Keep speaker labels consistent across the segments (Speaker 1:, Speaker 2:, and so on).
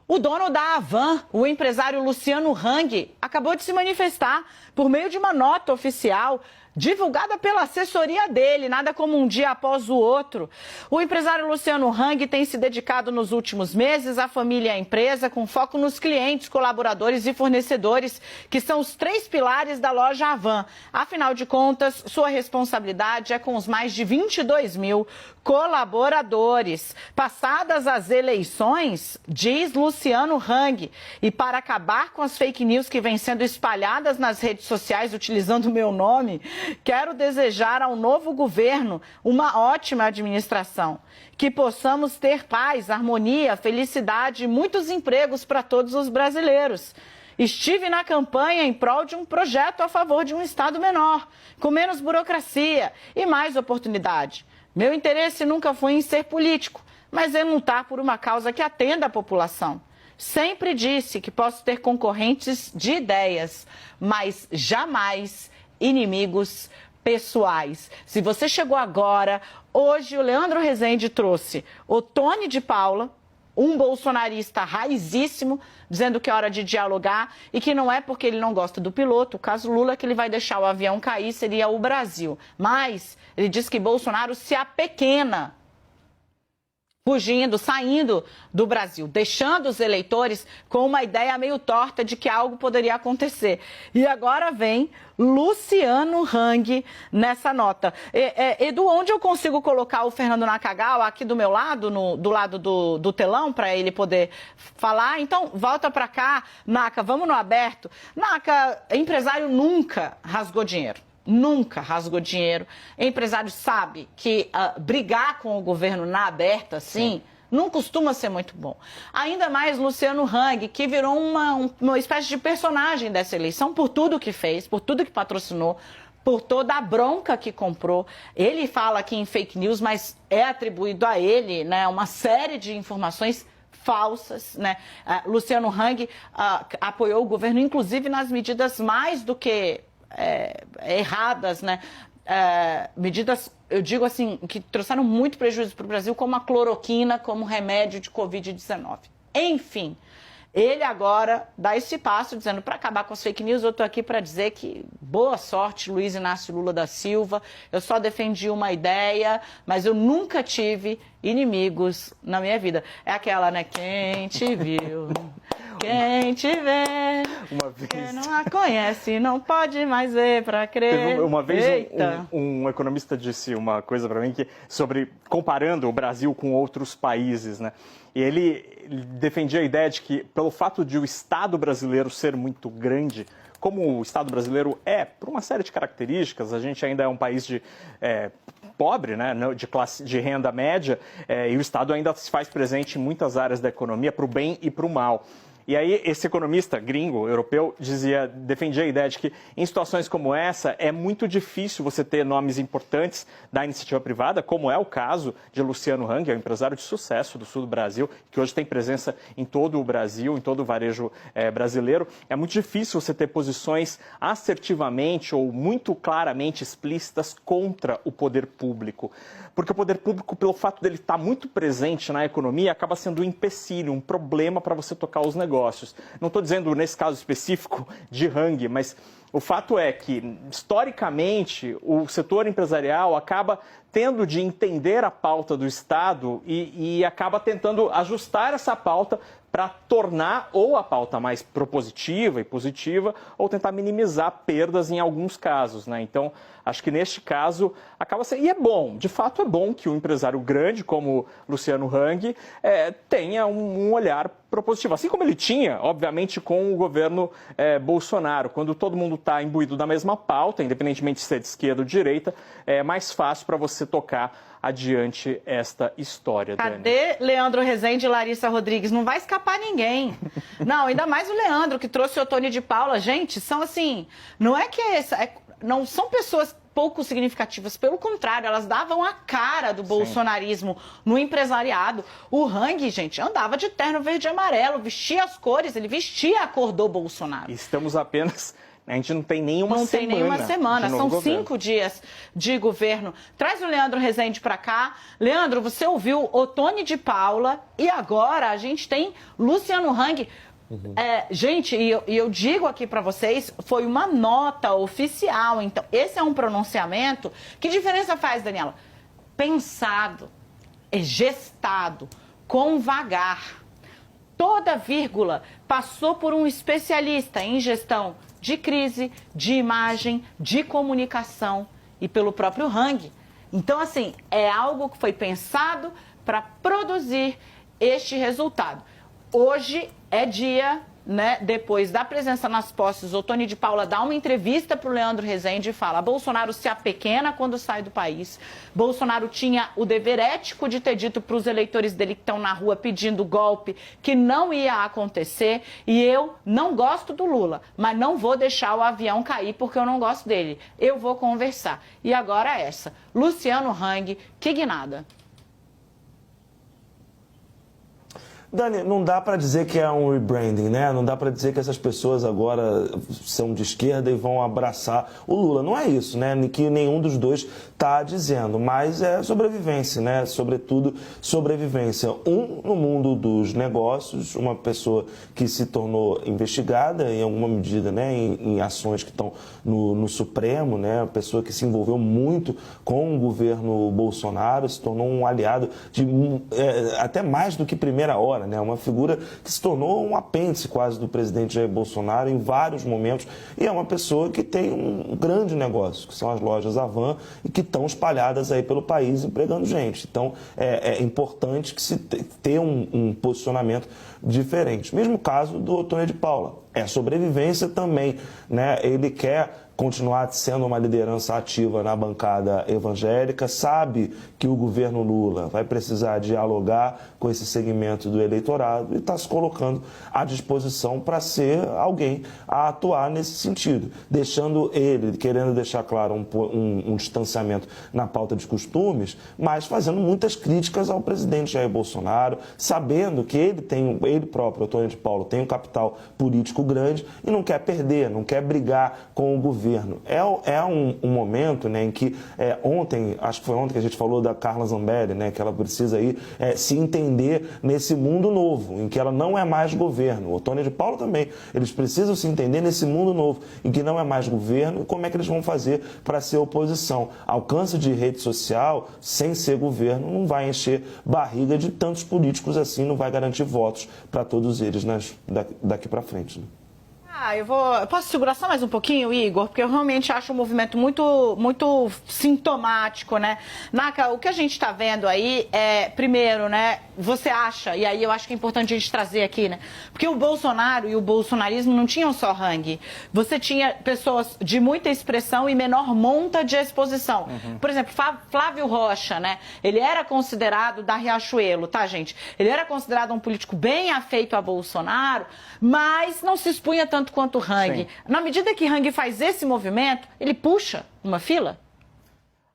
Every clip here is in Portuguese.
Speaker 1: O dono da Havan, o empresário Luciano Hang, acabou de se manifestar por meio de uma nota oficial divulgada pela assessoria dele, nada como um dia após o outro. O empresário Luciano Hang tem se dedicado nos últimos meses à família e à empresa, com foco nos clientes, colaboradores e fornecedores, que são os 3 pilares da loja Havan. Afinal de contas, sua responsabilidade é com os mais de 22 mil colaboradores. Passadas as eleições, diz Luciano Hang, e para acabar com as fake news que vêm sendo espalhadas nas redes sociais utilizando o meu nome, quero desejar ao novo governo uma ótima administração, que possamos ter paz, harmonia, felicidade e muitos empregos para todos os brasileiros. Estive na campanha em prol de um projeto a favor de um Estado menor, com menos burocracia e mais oportunidade. Meu interesse nunca foi em ser político, mas em lutar por uma causa que atenda a população. Sempre disse que posso ter concorrentes de ideias, mas jamais inimigos pessoais. Se você chegou agora, hoje o Leandro Rezende trouxe o Tony de Paula, um bolsonarista raizíssimo, dizendo que é hora de dialogar e que não é porque ele não gosta do piloto, o caso Lula, que ele vai deixar o avião cair, seria o Brasil. Mas ele diz que Bolsonaro se apequena, fugindo, saindo do Brasil, deixando os eleitores com uma ideia meio torta de que algo poderia acontecer. E agora vem Luciano Hang nessa nota. Edu, onde eu consigo colocar o Fernando Nakagawa aqui do meu lado, do lado do telão, para ele poder falar? Então, volta para cá, Naka, vamos no aberto. Naka, empresário nunca rasgou dinheiro. Nunca rasgou dinheiro. Empresário sabe que brigar com o governo na aberta, assim, não costuma ser muito bom. Ainda mais Luciano Hang, que virou uma espécie de personagem dessa eleição por tudo que fez, por tudo que patrocinou, por toda a bronca que comprou. Ele fala aqui em fake news, mas é atribuído a ele, né, uma série de informações falsas, né? Luciano Hang apoiou o governo, inclusive nas medidas mais do que erradas, né? Medidas, eu digo assim, que trouxeram muito prejuízo para o Brasil, como a cloroquina, como remédio de Covid-19. Enfim, ele agora dá esse passo, dizendo, para acabar com as fake news, eu estou aqui para dizer que boa sorte, Luiz Inácio Lula da Silva, eu só defendi uma ideia, mas eu nunca tive inimigos na minha vida. É aquela, né? Quem te viu, quem te vê, quem não a conhece, não pode mais ver para crer.
Speaker 2: Uma vez um economista disse uma coisa para mim sobre comparando o Brasil com outros países, né? E ele defendia a ideia de que, pelo fato de o Estado brasileiro ser muito grande, como o Estado brasileiro é, por uma série de características, a gente ainda é um país pobre, né, de renda média, e o Estado ainda se faz presente em muitas áreas da economia, para o bem e para o mal. E aí esse economista gringo, europeu, defendia a ideia de que em situações como essa é muito difícil você ter nomes importantes da iniciativa privada, como é o caso de Luciano Hang, é um empresário de sucesso do sul do Brasil, que hoje tem presença em todo o Brasil, em todo o varejo brasileiro. É muito difícil você ter posições assertivamente ou muito claramente explícitas contra o poder público. Porque o poder público, pelo fato dele estar muito presente na economia, acaba sendo um empecilho, um problema para você tocar os negócios. Não estou dizendo, nesse caso específico, de Hang, mas o fato é que, historicamente, o setor empresarial acaba tendo de entender a pauta do Estado e acaba tentando ajustar essa pauta para tornar ou a pauta mais propositiva e positiva ou tentar minimizar perdas em alguns casos, né? Então, acho que neste caso acaba sendo... E é bom, de fato é bom que um empresário grande como Luciano Hang tenha um olhar propositivo. Assim como ele tinha, obviamente, com o governo Bolsonaro. Quando todo mundo está imbuído da mesma pauta, independentemente de ser de esquerda ou de direita, é mais fácil para você tocar adiante esta história, Dani.
Speaker 1: Cadê Leandro Rezende e Larissa Rodrigues? Não vai escapar ninguém. Não, ainda mais o Leandro, que trouxe o Tony de Paula. Gente, são assim... Não é que não são pessoas pouco significativas, pelo contrário, elas davam a cara do bolsonarismo no empresariado. O Hang, gente, andava de terno verde e amarelo, vestia as cores, ele vestia a cor do Bolsonaro.
Speaker 2: Estamos apenas A gente não tem nenhuma
Speaker 1: semana. Não tem nenhuma semana, são
Speaker 2: governo.
Speaker 1: 5 dias de governo. Traz o Leandro Rezende para cá. Leandro, você ouviu Ottoni de Paula e agora a gente tem Luciano Hang. Gente, e eu digo aqui para vocês, foi uma nota oficial. Então, esse é um pronunciamento. Que diferença faz, Daniela? Pensado, gestado, com vagar. Toda vírgula passou por um especialista em gestão de crise, de imagem, de comunicação e pelo próprio Hang. Então, assim, é algo que foi pensado para produzir este resultado. Hoje é dia, né, depois da presença nas posses, o Ottoni de Paula dá uma entrevista para o Leandro Rezende e fala: Bolsonaro se apequena quando sai do país. Bolsonaro tinha o dever ético de ter dito para os eleitores dele que estão na rua pedindo golpe que não ia acontecer. E eu não gosto do Lula, mas não vou deixar o avião cair porque eu não gosto dele. Eu vou conversar. E agora essa. Luciano Hang, que guinada.
Speaker 3: Dani, não dá para dizer que é um rebranding, né? Não dá para dizer que essas pessoas agora são de esquerda e vão abraçar o Lula. Não é isso, né? Que nenhum dos dois está dizendo. Mas é sobrevivência, né? Sobretudo sobrevivência. No mundo dos negócios, uma pessoa que se tornou investigada em alguma medida, né? Em ações que estão no Supremo, né? Uma pessoa que se envolveu muito com o governo Bolsonaro, se tornou um aliado de até mais do que primeira hora. Uma figura que se tornou um apêndice quase do presidente Jair Bolsonaro em vários momentos, e é uma pessoa que tem um grande negócio, que são as lojas Havan, e que estão espalhadas aí pelo país empregando gente. Então é importante que se tenha um posicionamento diferente. Mesmo caso do Ottoni de Paula, é sobrevivência também, né? Ele quer continuar sendo uma liderança ativa na bancada evangélica, sabe que o governo Lula vai precisar dialogar com esse segmento do eleitorado e está se colocando à disposição para ser alguém a atuar nesse sentido, querendo deixar claro um distanciamento na pauta de costumes, mas fazendo muitas críticas ao presidente Jair Bolsonaro, sabendo que ele próprio, Ottoni de Paula, tem um capital político grande e não quer perder, não quer brigar com o governo. É um momento, né, em que acho que foi ontem que a gente falou da Carla Zambelli, né, que ela precisa aí se entender nesse mundo novo, em que ela não é mais governo. O Ottoni de Paula também, eles precisam se entender nesse mundo novo, em que não é mais governo, e como é que eles vão fazer para ser oposição. Alcance de rede social, sem ser governo, não vai encher barriga de tantos políticos assim, não vai garantir votos para todos eles daqui para frente, né?
Speaker 1: Eu posso segurar só mais um pouquinho, Igor? Porque eu realmente acho um movimento muito sintomático, né? Naka, o que a gente está vendo aí é, primeiro, né? Você acha, e aí eu acho que é importante a gente trazer aqui, né? Porque o Bolsonaro e o bolsonarismo não tinham só Hang. Você tinha pessoas de muita expressão e menor monta de exposição. Por exemplo, Flávio Rocha, né? Ele era considerado da Riachuelo, tá, gente? Ele era considerado um político bem afeito a Bolsonaro, mas não se expunha tanto quanto o Hang. Sim. Na medida que Hang faz esse movimento, ele puxa uma fila?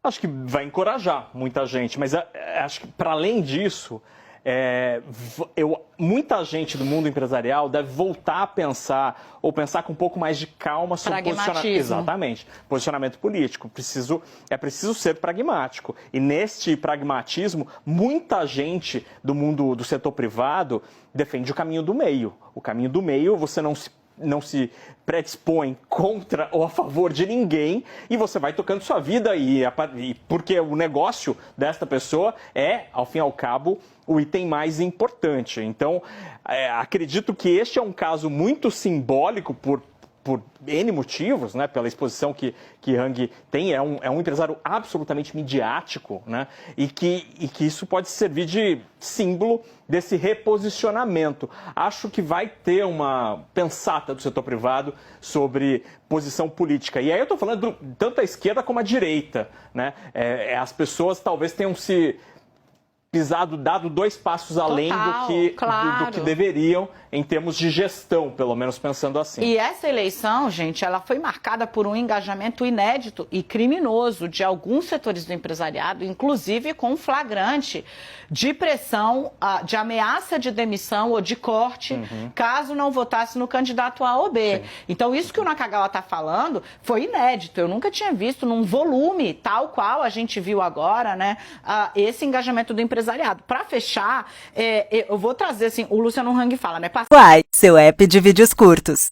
Speaker 2: Acho que vai encorajar muita gente, mas acho que para além disso, muita gente do mundo empresarial deve voltar a pensar, ou pensar com um pouco mais de calma sobre posicionamento. Exatamente. Posicionamento político. É preciso ser pragmático. E neste pragmatismo, muita gente do mundo do setor privado defende o caminho do meio. O caminho do meio, você não se predispõe contra ou a favor de ninguém e você vai tocando sua vida porque o negócio desta pessoa é, ao fim e ao cabo, o item mais importante. Então, acredito que este é um caso muito simbólico por N motivos, né, pela exposição que Hang tem, é um empresário absolutamente midiático, né, e que isso pode servir de símbolo desse reposicionamento. Acho que vai ter uma pensata do setor privado sobre posição política. E aí eu estou falando tanto a esquerda como a direita, né, as pessoas talvez tenham se dado 2 passos além
Speaker 1: Total,
Speaker 2: do que
Speaker 1: claro.
Speaker 2: deveriam em termos de gestão, pelo menos pensando assim.
Speaker 1: E essa eleição, gente, ela foi marcada por um engajamento inédito e criminoso de alguns setores do empresariado, inclusive com flagrante de pressão, de ameaça de demissão ou de corte, caso não votasse no candidato A ou B. Sim. Então, isso que o Nakagawa está falando foi inédito. Eu nunca tinha visto num volume tal qual a gente viu agora, né, esse engajamento do empresariado. Para fechar, eu vou trazer, assim, o Luciano Hang fala, né?
Speaker 4: Uai, seu app de vídeos curtos.